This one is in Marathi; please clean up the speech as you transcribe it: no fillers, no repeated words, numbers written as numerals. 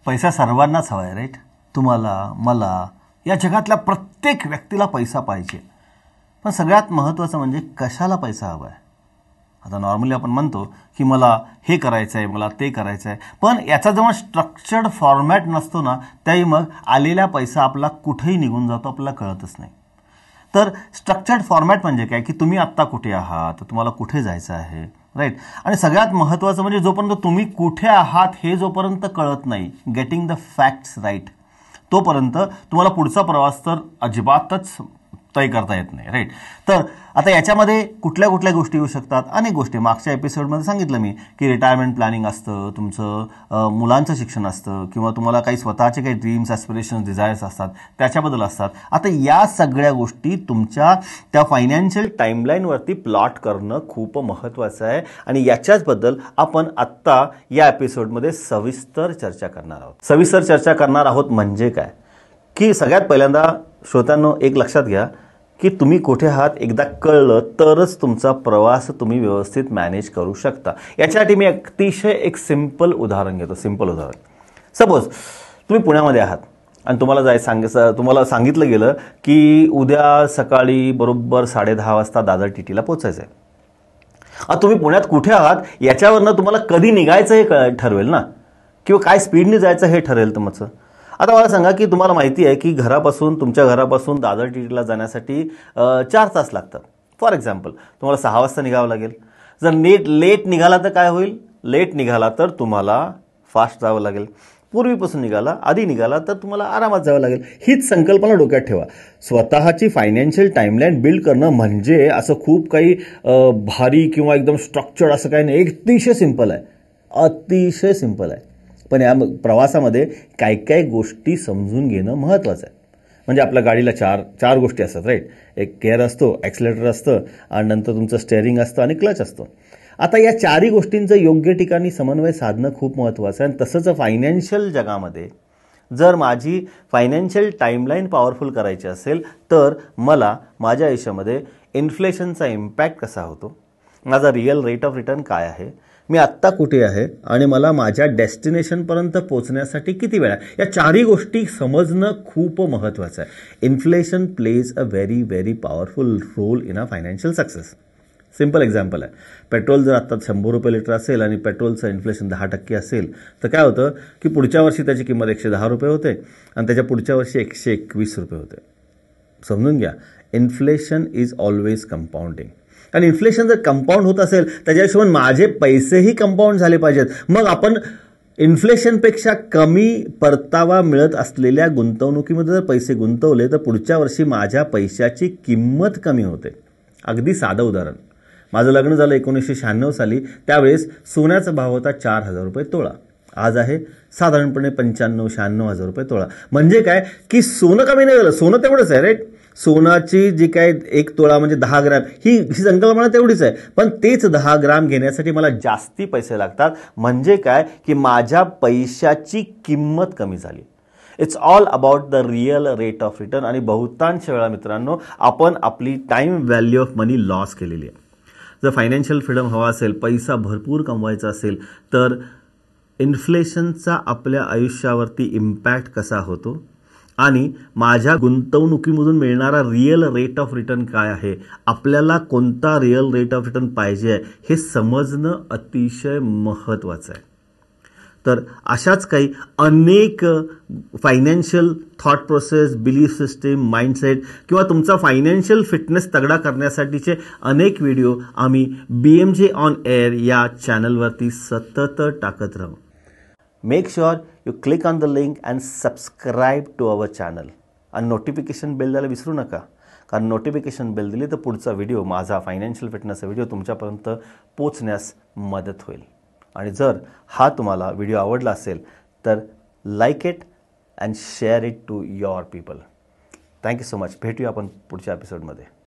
पैसा सर्वांनाच हवा आहे, राईट? तुम्हाला, मला, या जगातल्या प्रत्येक व्यक्तीला पैसा पाहिजे. पण सगळ्यात महत्त्वाचं म्हणजे कशाला पैसा हवा आहे. आता नॉर्मली आपण म्हणतो की मला हे करायचं आहे, मला ते करायचं आहे, पण याचा जेव्हा स्ट्रक्चर्ड फॉर्मॅट नसतो ना, त्याही मग आलेला पैसा आपला कुठेही निघून जातो, आपल्याला कळतच नाही. तर स्ट्रक्चर्ड फॉर्मॅट म्हणजे काय की तुम्ही आत्ता कुठे आहात, तुम्हाला कुठे जायचं आहे, राईट? आणि सगळ्यात महत्त्वाचं म्हणजे जोपर्यंत तुम्ही कुठे आहात हे जोपर्यंत कळत नाही, गेटिंग द फॅक्ट्स राईट, तोपर्यंत तुम्हाला पुढचा प्रवास तर अजिबातच तय करता येत नाही, राईट? तर आता याच्यामध्ये कुठल्या कुठल्या गोष्टी येऊ शकतात? अनेक गोष्टी. मागच्या एपिसोडमध्ये सांगितलं मी की रिटायरमेंट प्लॅनिंग असतं, तुमचं मुलांचं शिक्षण असतं, किंवा तुम्हाला काही स्वतःचे काही ड्रीम्स, ॲस्पिरेशन्स, डिझायर्स असतात, त्याच्याबद्दल असतात. आता या सगळ्या गोष्टी तुमच्या त्या फायनान्शियल टाईमलाईनवरती प्लॉट करणं खूप महत्त्वाचं आहे. आणि याच्याचबद्दल आपण आत्ता या एपिसोडमध्ये सविस्तर चर्चा करणार आहोत. म्हणजे काय की सगळ्यात पहिल्यांदा श्रोत्यांनो एक लक्षात घ्या की तुम्ही कुठे आहात एकदा कळलं तरच तुमचा प्रवास तुम्ही व्यवस्थित मॅनेज करू शकता. याच्यासाठी मी अतिशय एक सिंपल उदाहरण घेतो. सपोज तुम्ही पुण्यामध्ये आहात आणि तुम्हाला सांगितलं गेलं की उद्या सकाळी बरोबर 10:30 वाजता दादर टीटीला पोचायचं आहे. आता तुम्ही पुण्यात कुठे आहात याच्यावरनं तुम्हाला कधी निघायचं हे ठरवेल ना, किंवा काय स्पीडने जायचं हे ठरेल तुमचं. आता मला सांगा की तुम्हाला माहिती आहे की तुमच्या घरापासून दादर टीटीला जाण्यासाठी 4 तास लागतात. फॉर एक्झाम्पल तुम्हाला 6 वाजता निघावं लागेल. जर लेट निघाला तर काय होईल? लेट निघाला तर तुम्हाला फास्ट जावं लागेल. पूर्वीपासून आधी निघाला तर तुम्हाला आरामात जावं लागेल. हीच संकल्पना डोक्यात ठेवा. स्वतःची फायनान्शियल टाईमलाईन बिल्ड करणं म्हणजे असं खूप काही भारी किंवा एकदम स्ट्रक्चर्ड असं काही नाही. अतिशय सिंपल आहे. पण या प्रवासामध्ये काय गोष्टी समजून घेणं महत्त्वाचं आहे. म्हणजे आपल्या गाडीला चार गोष्टी असतात, राईट? एक गेअर असतो, ॲक्सिलेटर असतं, आणि नंतर तुमचं स्टेअरिंग असतं आणि क्लच असतो. आता या 4ही गोष्टींचं योग्य ठिकाणी समन्वय साधणं खूप महत्त्वाचं आहे. आणि तसंच फायनान्शियल जगामध्ये जर माझी फायनान्शियल टाईमलाईन पॉवरफुल करायची असेल तर मला माझ्या आयुष्यामध्ये इन्फ्लेशनचा इम्पॅक्ट कसा होतो, माझा रिअल रेट ऑफ रिटर्न काय आहे, मी आत्ता कुठे आहे आणि मला माझ्या डेस्टिनेशनपर्यंत पोहोचण्यासाठी किती वेळ आहे, या 4ही गोष्टी समजणं खूप महत्त्वाचं आहे. Inflation plays a very very powerful role in a financial success. Simple example आहे. पेट्रोल जर आत्ता 100 रुपये लिटर असेल आणि पेट्रोलचं इन्फ्लेशन 10% असेल तर काय होतं की पुढच्या वर्षी त्याची किंमत 110 रुपये होते आणि त्याच्या पुढच्या वर्षी 121 रुपये होते. समजून घ्या, इन्फ्लेशन इज ऑलवेज कंपाऊंडिंग. आणि इन्फ्लेशन जर कंपाऊंड होत असेल त्याच्या हिशोबाने माझे पैसेही कंपाऊंड झाले पाहिजेत. मग आपण इन्फ्लेशनपेक्षा कमी परतावा मिळत असलेल्या गुंतवणुकीमध्ये जर पैसे गुंतवले तर पुढच्या वर्षी माझ्या पैशाची किंमत कमी होते. अगदी साधं उदाहरण. माझं लग्न झालं 1996 साली. त्यावेळेस सोन्याचा भाव होता 4,000 रुपये तोळा. आज आहे साधारणपणे 95-96 हजार रुपये तोळा. म्हणजे काय की सोनं कमी नाही झालं, सोनं तेवढंच आहे, राईट? सोनाची जी काय 1 तोळा म्हणजे 10 ग्रॅम ही संकल्पना तेवढीच आहे, पण तेच 10 ग्रॅम घेण्यासाठी मला जास्ती पैसे लागतात. म्हणजे काय की माझ्या पैशाची किंमत कमी झाली. It's all about the real rate of return. आणि बहुतांश वेळा मित्रांनो आपण आपली time value of money loss केलेली आहे. जर फायनान्शियल फ्रीडम हवा असेल, पैसा भरपूर कमवायचा असेल तर इन्फ्लेशनचा आपल्या आयुष्यावरती इम्पॅक्ट कसा होतो आणि माझ्या गुंतवणुकीमधून मिळणारा रिअल रेट ऑफ रिटर्न काय आहे, आपल्याला कोणता रिअल रेट ऑफ रिटर्न पाहिजे आहे हे समजणं अतिशय महत्त्वाचं आहे. तर अशाच काही अनेक financial thought process, belief system, mindset किंवा तुमचा फायनान्शियल फिटनेस तगडा करण्यासाठीचे अनेक व्हिडिओ आम्ही BMJ ऑन एअर या चॅनलवरती सतत टाकत राहू. Make sure you click on the link and subscribe to our channel. आणि नोटिफिकेशन बेल द्यायला विसरू नका, कारण नोटिफिकेशन बेल दिली तर पुढचा व्हिडिओ, माझा फायनान्शियल फिटनेसचा व्हिडिओ तुमच्यापर्यंत पोचण्यास मदत होईल. आणि जर हा तुम्हाला व्हिडिओ आवडला असेल तर like it and share it to your people. Thank you so much. भेटूया आपण पुढच्या एपिसोडमध्ये.